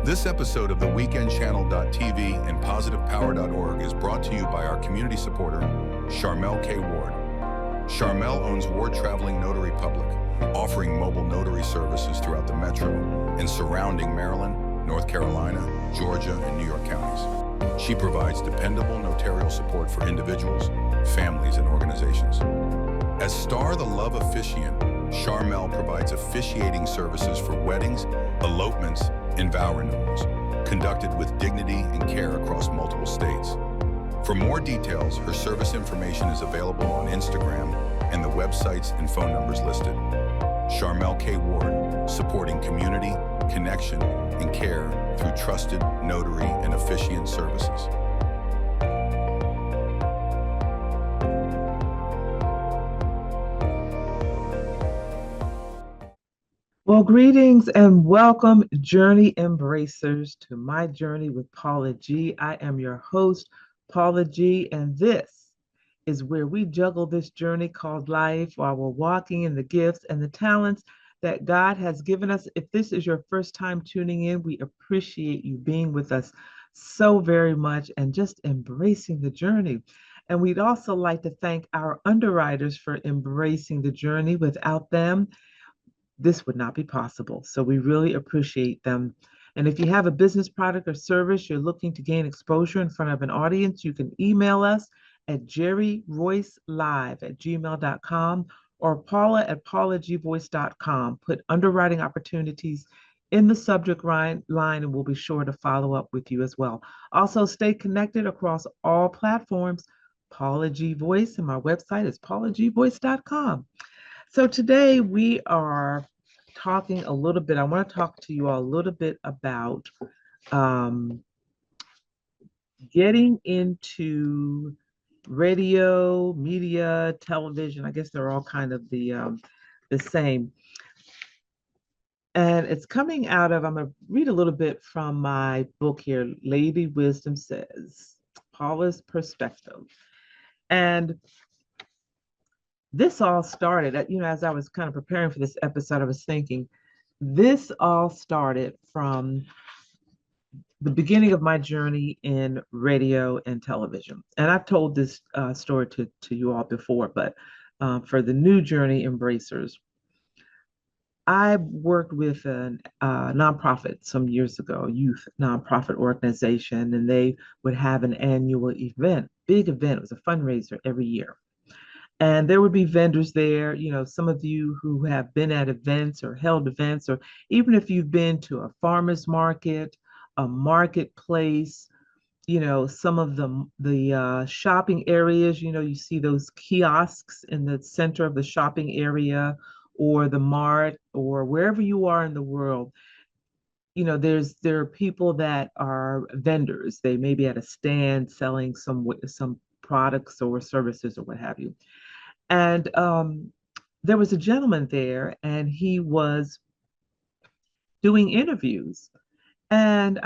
This episode of the weekendchannel.tv and positivepower.org is brought to you by our community supporter, Charmel K. Ward. Charmel owns Ward Traveling Notary Public, offering mobile notary services throughout the metro and surrounding Maryland, North Carolina, Georgia, and New York counties. She provides dependable notarial support for individuals, families, and organizations. As Star the Love Officiant, Charmel provides officiating services for weddings, elopements, and vow renewals, conducted with dignity and care across multiple states. For more details, her service information is available on Instagram and the websites and phone numbers listed. Charmel K. Ward, supporting community, connection, and care through trusted notary and officiant services. Well, greetings and welcome, Journey Embracers, to My Journey with Paula G. I am your host, Paula G, and this is where we juggle this journey called life while we're walking in the gifts and the talents that God has given us. If this is your first time tuning in, we appreciate you being with us so very much and just embracing the journey. And we'd also like to thank our underwriters for embracing the journey. Without them, this would not be possible. So we really appreciate them. And if you have a business product or service you're looking to gain exposure in front of an audience, you can email us at jerryroycelive@gmail.com or paula@paulagvoice.com. Put underwriting opportunities in the subject line and we'll be sure to follow up with you as well. Also, stay connected across all platforms. Paula G Voice, and my website is paulagvoice.com. So today we are talking a little bit, I want to talk to you all a little bit about getting into radio, media, television. I guess they're all kind of the same. And it's coming out of, I'm going to read a little bit from my book here, Lady Wisdom Says, Paula's Perspective. And this all started, as I was kind of preparing for this episode, I was thinking, this all started from the beginning of my journey in radio and television. And I've told this story to you all before, but for the new journey embracers, I worked with a nonprofit some years ago, a youth nonprofit organization, and they would have an annual event, big event. It was a fundraiser every year. And there would be vendors there, some of you who have been at events or held events, or even if you've been to a farmer's market, a marketplace, some of the shopping areas, you see those kiosks in the center of the shopping area or the mart or wherever you are in the world. There are people that are vendors. They may be at a stand selling some products or services or what have you. And there was a gentleman there, and he was doing interviews. And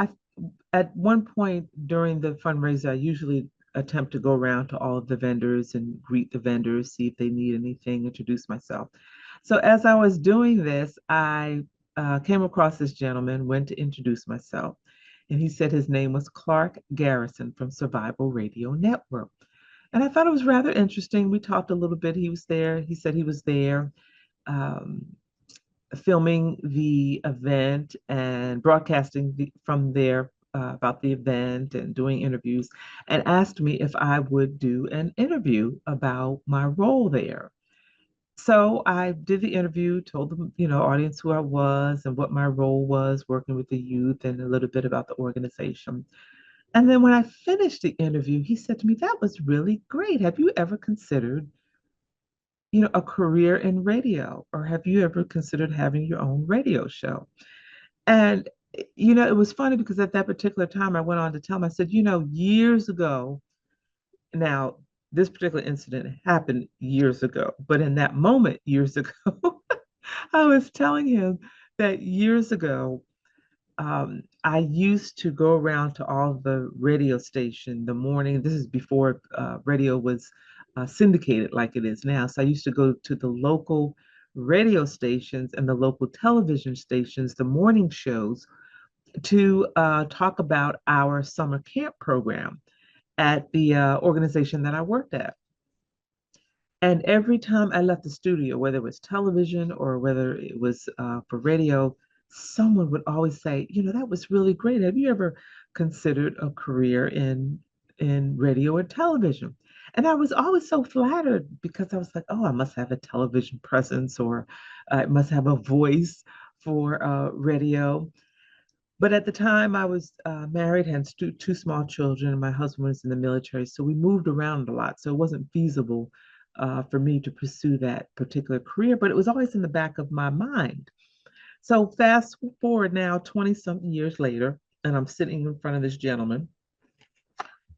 at one point during the fundraiser, I usually attempt to go around to all of the vendors and greet the vendors, see if they need anything, introduce myself. So as I was doing this, I came across this gentleman, went to introduce myself, and he said his name was Clark Garrison from Survival Radio Network. And I thought it was rather interesting. We talked a little bit. He was there. He said he was there filming the event and broadcasting from there about the event and doing interviews, and asked me if I would do an interview about my role there. So I did the interview, told the audience who I was and what my role was working with the youth and a little bit about the organization. And then when I finished the interview, he said to me, "That was really great. Have you ever considered, a career in radio? Or have you ever considered having your own radio show?" And, it was funny because at that particular time, I went on to tell him, I said, years ago, now this particular incident happened years ago, but in that moment, years ago, I was telling him that years ago, I used to go around to all the radio station the morning. This is before radio was syndicated like it is now. So I used to go to the local radio stations and the local television stations, the morning shows, to talk about our summer camp program at the organization that I worked at. And every time I left the studio, whether it was television or whether it was for radio, someone would always say, that was really great. Have you ever considered a career in radio or television? And I was always so flattered because I was like, oh, I must have a television presence or I must have a voice for radio. But at the time, I was married, had two small children, and my husband was in the military. So we moved around a lot. So it wasn't feasible for me to pursue that particular career, but it was always in the back of my mind. So fast forward now, 20 something years later, and I'm sitting in front of this gentleman,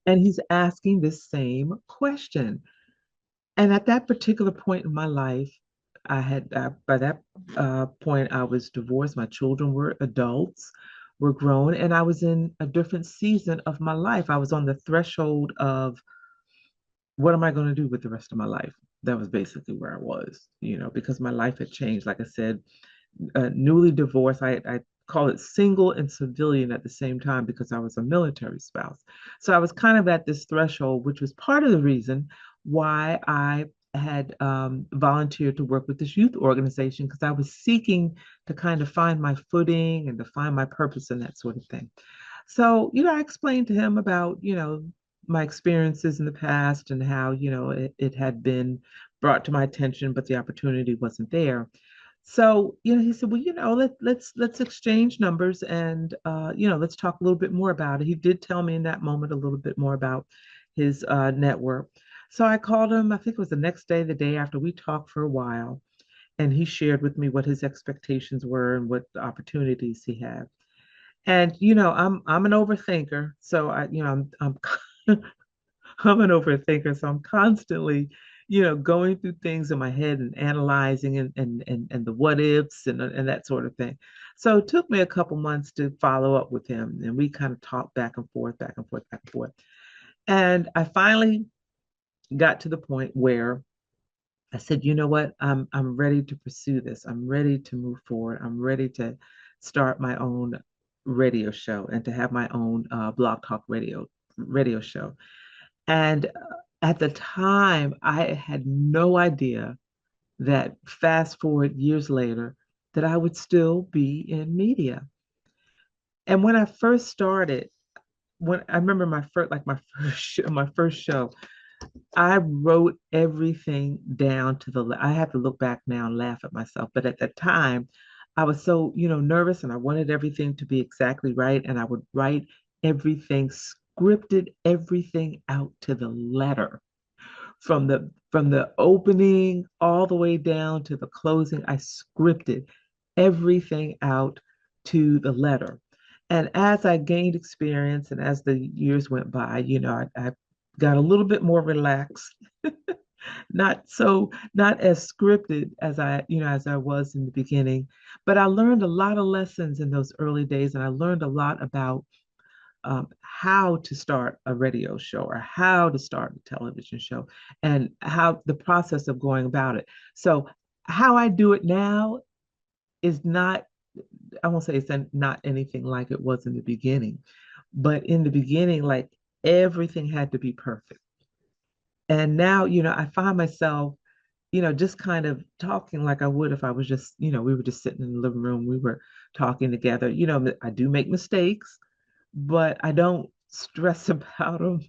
and he's asking this same question. And at that particular point in my life, I had, by that point, I was divorced. My children were adults, were grown, and I was in a different season of my life. I was on the threshold of what am I going to do with the rest of my life? That was basically where I was, because my life had changed. Like I said, newly divorced. I call it single and civilian at the same time because I was a military spouse. So I was kind of at this threshold, which was part of the reason why I had volunteered to work with this youth organization because I was seeking to kind of find my footing and to find my purpose and that sort of thing. So, I explained to him about, my experiences in the past and how, it had been brought to my attention, but the opportunity wasn't there. So, he said, well, let's exchange numbers and, let's talk a little bit more about it. He did tell me in that moment a little bit more about his network. So I called him, I think it was the next day, the day after we talked for a while, and he shared with me what his expectations were and what opportunities he had. And, I'm an overthinker. So I'm I'm an overthinker, so I'm constantly, going through things in my head and analyzing and the what ifs and that sort of thing. So it took me a couple months to follow up with him, and we kind of talked back and forth, back and forth, back and forth. And I finally got to the point where I said, you know what, I'm ready to pursue this. I'm ready to move forward. I'm ready to start my own radio show and to have my own BlogTalk radio show. And at the time, I had no idea that fast forward years later, that I would still be in media. And when I first started, when I remember my first show, I wrote everything down to I have to look back now and laugh at myself. But at that time, I was so, nervous and I wanted everything to be exactly right. And I would write everything, scripted everything out to the letter from the opening all the way down to the closing. I scripted everything out to the letter. And as I gained experience and as the years went by, I got a little bit more relaxed, not as scripted as I was in the beginning, but I learned a lot of lessons in those early days, and I learned a lot about how to start a radio show or how to start a television show and how the process of going about it. So how I do it now is not, I won't say it's not anything like it was in the beginning, but in the beginning, like everything had to be perfect. And now, I find myself, just kind of talking like I would if I was just, we were just sitting in the living room, we were talking together. I do make mistakes, but I don't stress about them.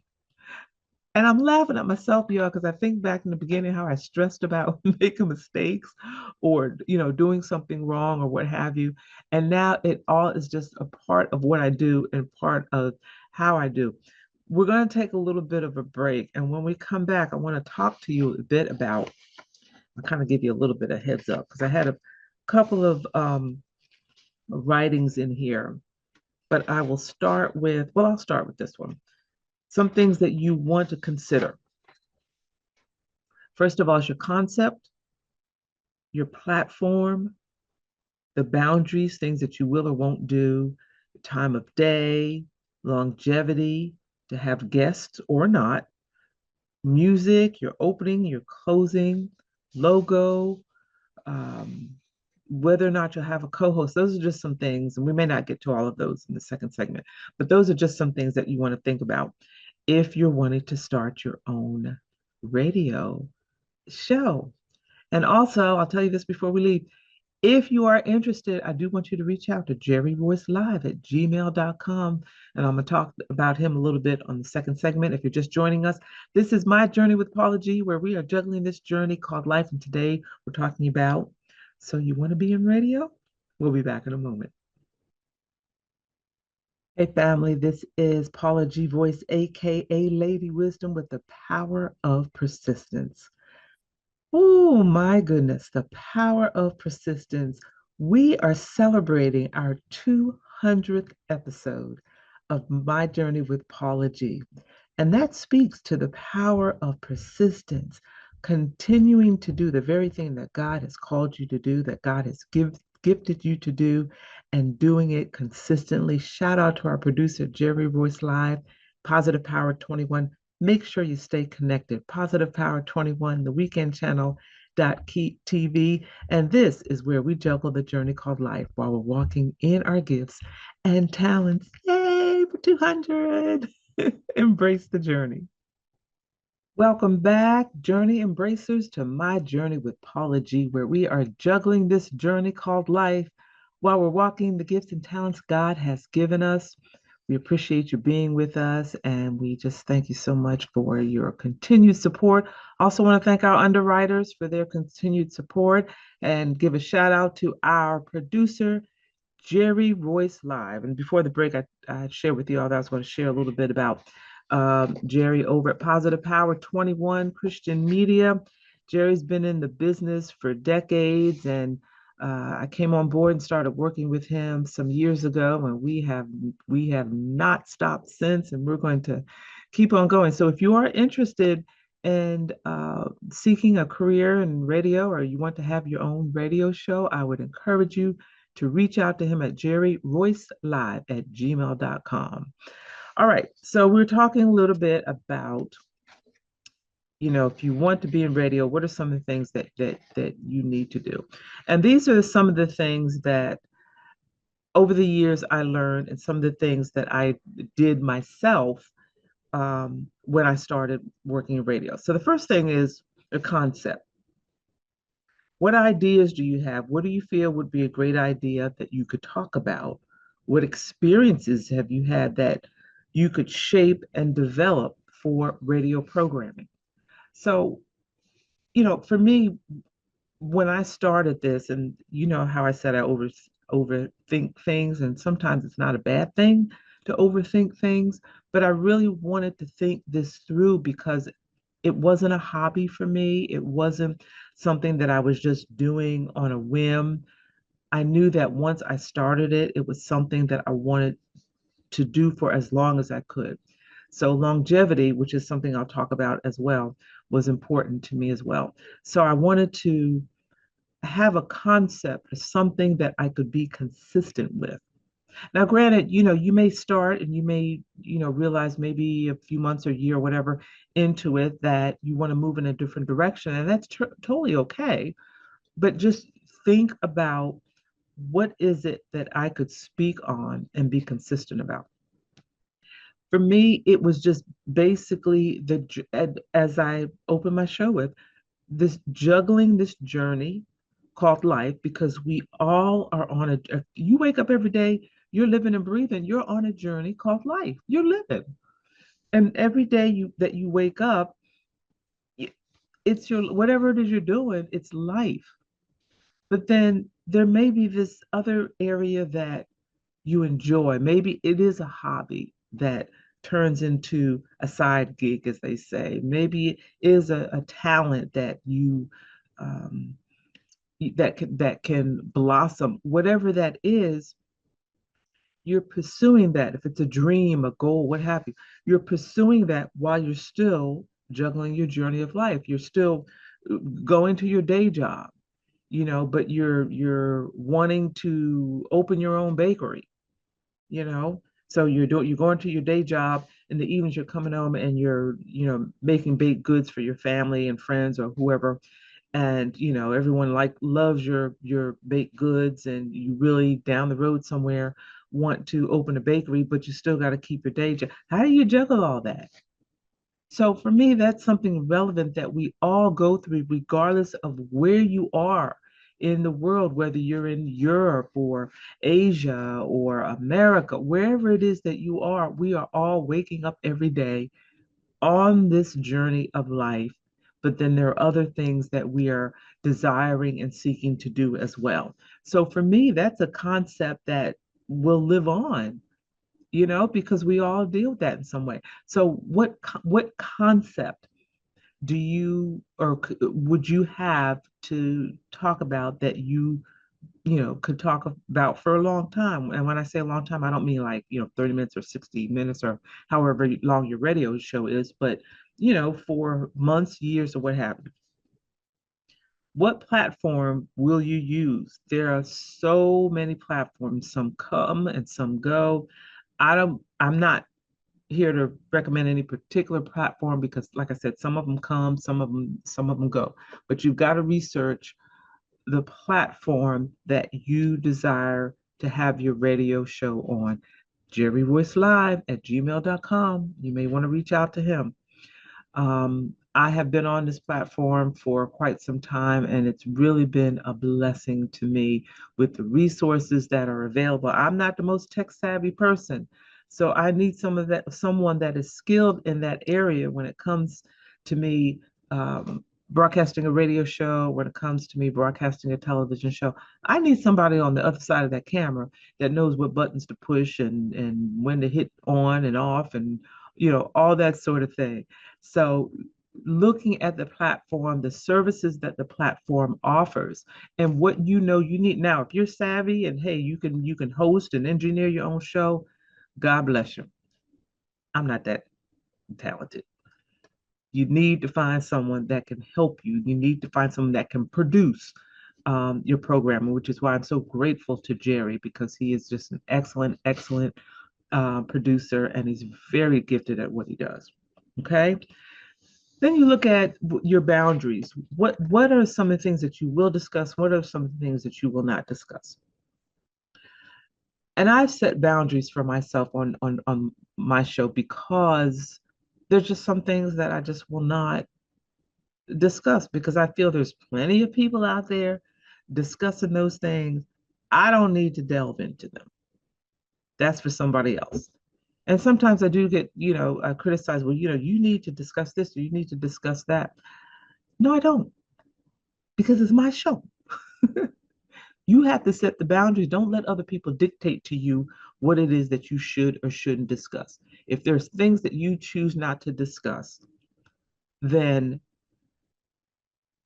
And I'm laughing at myself, y'all, because I think back in the beginning how I stressed about making mistakes or, doing something wrong or what have you. And now it all is just a part of what I do and part of how I do. We're going to take a little bit of a break. And when we come back, I want to talk to you a bit about, I'll kind of give you a little bit of heads up because I had a couple of writings in here, but I'll start with this one. Some things that you want to consider. First of all, is your concept, your platform, the boundaries, things that you will or won't do, time of day, longevity, to have guests or not, music, your opening, your closing, logo, whether or not you'll have a co-host, those are just some things, and we may not get to all of those in the second segment, but those are just some things that you want to think about if you're wanting to start your own radio show. And also, I'll tell you this before we leave. If you are interested, I do want you to reach out to jerryvoicelive@gmail.com. And I'm going to talk about him a little bit on the second segment. If you're just joining us, this is My Journey with Paula G, where we are juggling this journey called life. And today we're talking about, so you want to be in radio? We'll be back in a moment. Hey, family, this is Paula G Voice, aka Lady Wisdom, with the power of persistence. Oh my goodness, the power of persistence. We are celebrating our 200th episode of My Journey with Paula G. And that speaks to the power of persistence, continuing to do the very thing that God has called you to do, that God has gifted you to do, and doing it consistently. Shout out to our producer, Jerry Voice Live, Positive Power 21. Make sure you stay connected. Positive Power 21, the weekend channel. TV, and this is where we juggle the journey called life while we're walking in our gifts and talents. Yay for 200! Embrace the journey. Welcome back, Journey Embracers, to My Journey with Paula G, where we are juggling this journey called life while we're walking the gifts and talents God has given us. We appreciate you being with us, and we just thank you so much for your continued support. Also want to thank our underwriters for their continued support and give a shout out to our producer, Jerry Voice Live. And before the break, I shared with you all that I was going to share a little bit about Jerry over at Positive Power 21 Christian Media. Jerry's been in the business for decades, and I came on board and started working with him some years ago, and we have not stopped since, and we're going to keep on going. So if you are interested in seeking a career in radio, or you want to have your own radio show, I would encourage you to reach out to him at jerryvoicelive@gmail.com. All right, so we're talking a little bit about, if you want to be in radio, what are some of the things that you need to do? And these are some of the things that over the years I learned, and some of the things that I did myself when I started working in radio. So the first thing is a concept. What ideas do you have? What do you feel would be a great idea that you could talk about? What experiences have you had that you could shape and develop for radio programming? So, for me, when I started this, and you know how I said I overthink things, and sometimes it's not a bad thing to overthink things, but I really wanted to think this through because it wasn't a hobby for me. It wasn't something that I was just doing on a whim. I knew that once I started it, it was something that I wanted to do for as long as I could. So longevity, which is something I'll talk about as well, was important to me as well. So I wanted to have a concept or something that I could be consistent with. Now, granted, you may start and you may, realize maybe a few months or a year or whatever into it that you want to move in a different direction, and that's totally okay. But just think about, what is it that I could speak on and be consistent about? For me, it was just basically as I opened my show with, this juggling this journey called life, because we all are on you wake up every day, you're living and breathing, you're on a journey called life. You're living. And every day that you wake up, it's your, whatever it is you're doing, it's life. But then there may be this other area that you enjoy. Maybe it is a hobby that turns into a side gig, as they say. Maybe it is a talent that you that can blossom. Whatever that is, you're pursuing that. If it's a dream, a goal, what have you, you're pursuing that while you're still juggling your journey of life. You're still going to your day job, but you're wanting to open your own bakery, so you're going to your day job. In the evenings, you're coming home and you're making baked goods for your family and friends or whoever. and everyone loves your baked goods, and you really down the road somewhere want to open a bakery, but you still got to keep your day job. How do you juggle all that? So for me, that's something relevant that we all go through, regardless of where you are in the world, whether you're in Europe or Asia or America, wherever it is that you are, we are all waking up every day on this journey of life. But then there are other things that we are desiring and seeking to do as well. So for me, that's a concept that will live on, because we all deal with that in some way. So what concept do you or would you have to talk about that could talk about for a long time? And when I say a long time, I don't mean 30 minutes or 60 minutes or however long your radio show is, but for months, years, or what have you. What platform will you use? There are so many platforms. Some come and some go. I'm not here to recommend any particular platform because, like I said, some of them come, some of them go. But you've got to research the platform that you desire to have your radio show on. jerryvoicelive@gmail.com. You may want to reach out to him. I have been on this platform for quite some time, and it's really been a blessing to me with the resources that are available. I'm not the most tech savvy person, so I need someone that is skilled in that area when it comes to me broadcasting a radio show, when it comes to me broadcasting a television show. I need somebody on the other side of that camera that knows what buttons to push and when to hit on and off and all that sort of thing. So looking at the platform, the services that the platform offers, and what you need. Now, if you're savvy and hey, you can host and engineer your own show, God bless you. I'm not that talented. You need to find someone that can help you. You need to find someone that can produce your programming, which is why I'm so grateful to Jerry, because he is just an excellent, excellent producer, and he's very gifted at what he does. Okay. Then you look at your boundaries. What are some of the things that you will discuss? What are some of the things that you will not discuss? And I've set boundaries for myself on my show because there's just some things that I just will not discuss because I feel there's plenty of people out there discussing those things. I don't need to delve into them. That's for somebody else. And sometimes I do get, criticized. Well, you need to discuss this or you need to discuss that. No, I don't, because it's my show. You have to set the boundaries. Don't let other people dictate to you what it is that you should or shouldn't discuss. If there's things that you choose not to discuss, then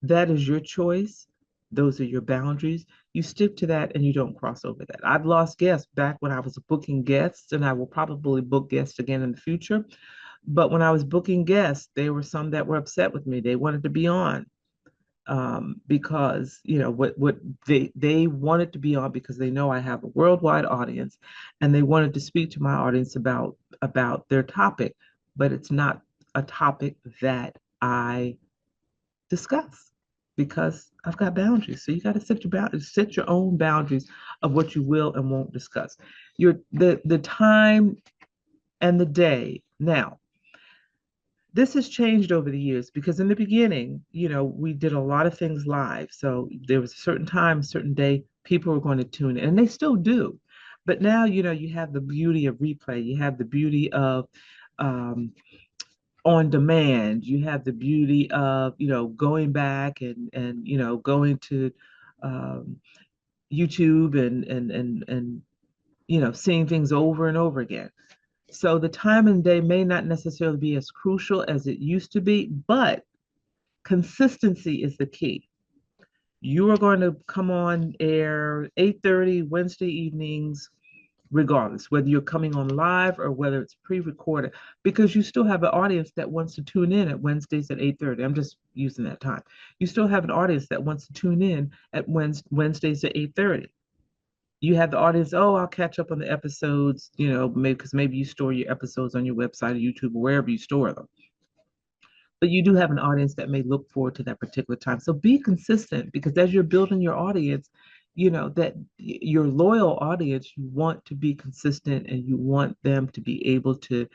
that is your choice. Those are your boundaries. You stick to that and you don't cross over that. I've lost guests back when I was booking guests, and I will probably book guests again in the future. But when I was booking guests, there were some that were upset with me. They wanted to be on because what they wanted to be on because they know I have a worldwide audience, and they wanted to speak to my audience about their topic, but it's not a topic that I discuss because I've got boundaries. So you got to set your own boundaries of what you will and won't discuss. The time and the day. Now, this has changed over the years because in the beginning, we did a lot of things live. So there was a certain time, certain day, people were going to tune in, and they still do. But now, you have the beauty of replay. You have the beauty of on demand. You have the beauty of going back and going to YouTube and seeing things over and over again. So the time and day may not necessarily be as crucial as it used to be, but consistency is the key. You are going to come on air 8:30 Wednesday evenings, regardless whether you're coming on live or whether it's pre-recorded, because you still have an audience that wants to tune in at Wednesdays at 8:30. I'm just using that time. You still have an audience that wants to tune in at Wednesdays at 8:30. You have the audience, oh, I'll catch up on the episodes, maybe because maybe you store your episodes on your website or YouTube or wherever you store them. but you do have an audience that may look forward to that particular time. So be consistent, because as you're building your audience, that your loyal audience, you want to be consistent and you want them to be able to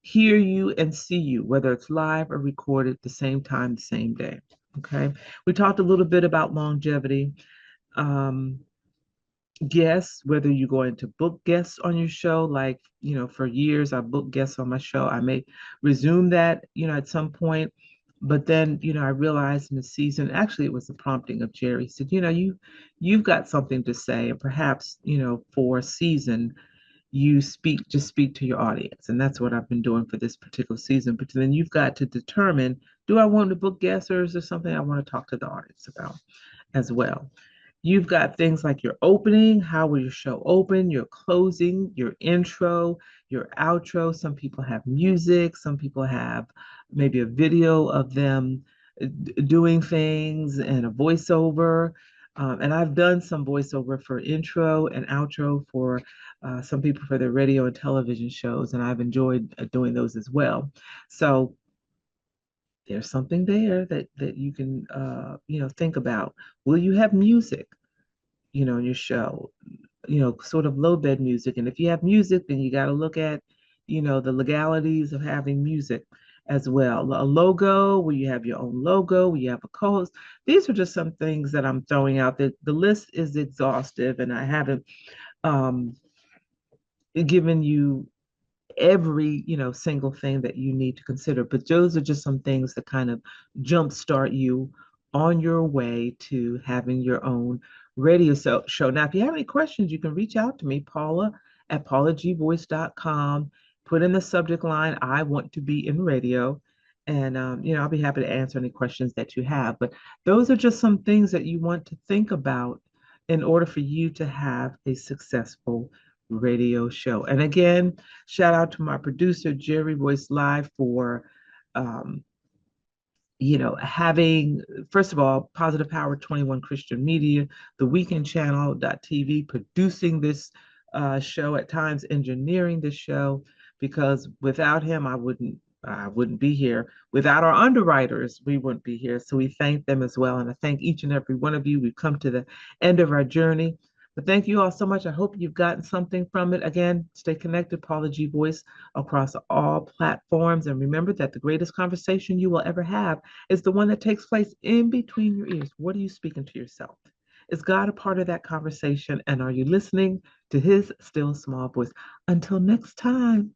hear you and see you, whether it's live or recorded, the same time, the same day. Okay. We talked a little bit about longevity. Guests, whether you're going to book guests on your show, like, for years I booked guests on my show. I may resume that, at some point. But then, I realized in the season, actually, it was the prompting of Jerry. He said, you've got something to say, and perhaps, for a season, just speak to your audience. And that's what I've been doing for this particular season. But then you've got to determine, do I want to book guests, or is there something I want to talk to the audience about as well? You've got things like your opening, how will your show open, your closing, your intro, your outro. Some people have music, some people have maybe a video of them doing things and a voiceover. And I've done some voiceover for intro and outro for some people for their radio and television shows, and I've enjoyed doing those as well. So there's something there that you can think about. Will you have music, in your show? Sort of low bed music. And if you have music, then you got to look at, the legalities of having music as well. A logo, will you have your own logo? Will you have a co-host? These are just some things that I'm throwing out there. The list is exhaustive, and I haven't given you every single thing that you need to consider, but those are just some things that kind of jumpstart you on your way to having your own radio show. Now, if you have any questions, you can reach out to me, Paula at paulagvoice.com. Put in the subject line, I want to be in radio, and I'll be happy to answer any questions that you have. But those are just some things that you want to think about in order for you to have a successful radio show. And again, shout out to my producer, Jerry Voice Live, for having, first of all, Positive Power 21 Christian Media, the Weekend Channel.tv, producing this show, at times engineering this show, because without him, I wouldn't be here. Without our underwriters, we wouldn't be here. So we thank them as well. And I thank each and every one of you. We've come to the end of our journey. But thank you all so much. I hope you've gotten something from it. Again, stay connected, Paula G Voice, across all platforms. And remember that the greatest conversation you will ever have is the one that takes place in between your ears. What are you speaking to yourself? Is God a part of that conversation? And are you listening to his still small voice? Until next time,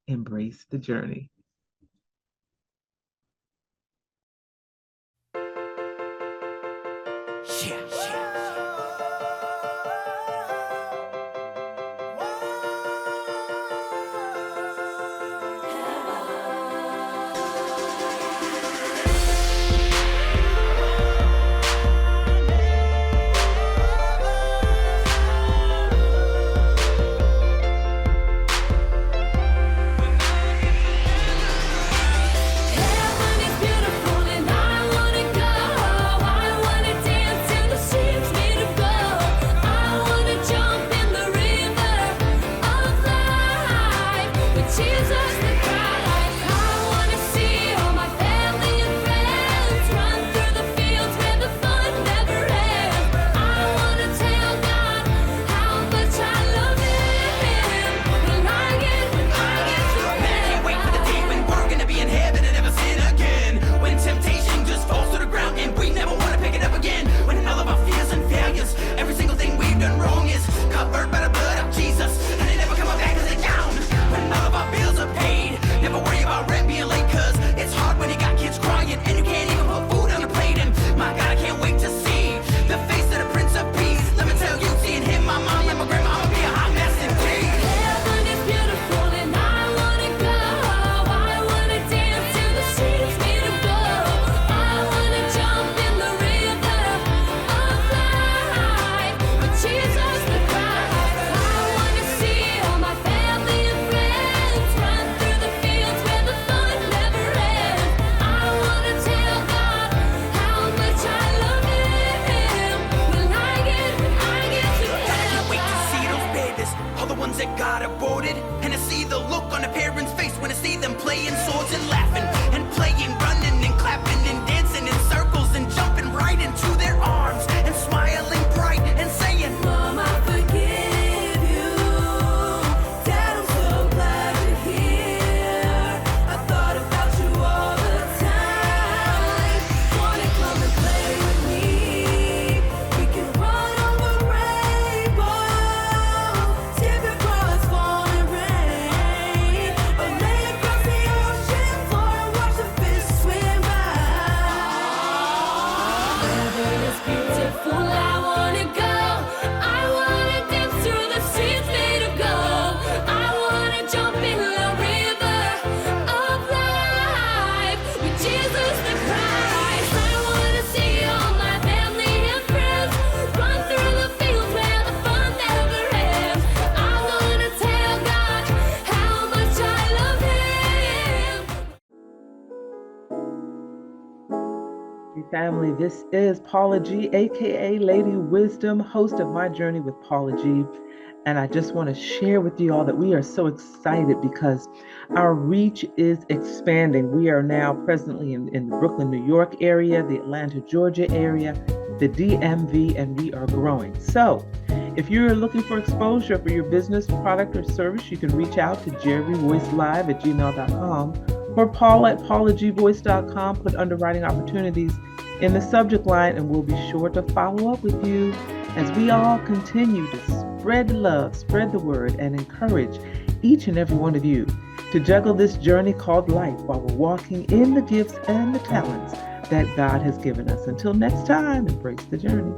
embrace the journey. Heaven is beautiful and I wanna go. I wanna dance till the streets meet family. This is Paula G, aka Lady Wisdom, host of My Journey with Paula G. And I just want to share with you all that we are so excited because our reach is expanding. We are now presently in the Brooklyn, New York area, the Atlanta, Georgia area, the DMV, and we are growing. So if you're looking for exposure for your business, product, or service, you can reach out to jerryvoicelive@gmail.com or Paula at paulagvoice.com. Put underwriting opportunities in the subject line, and we'll be sure to follow up with you as we all continue to spread love, spread the word, and encourage each and every one of you to juggle this journey called life while we're walking in the gifts and the talents that God has given us. Until next time, embrace the journey.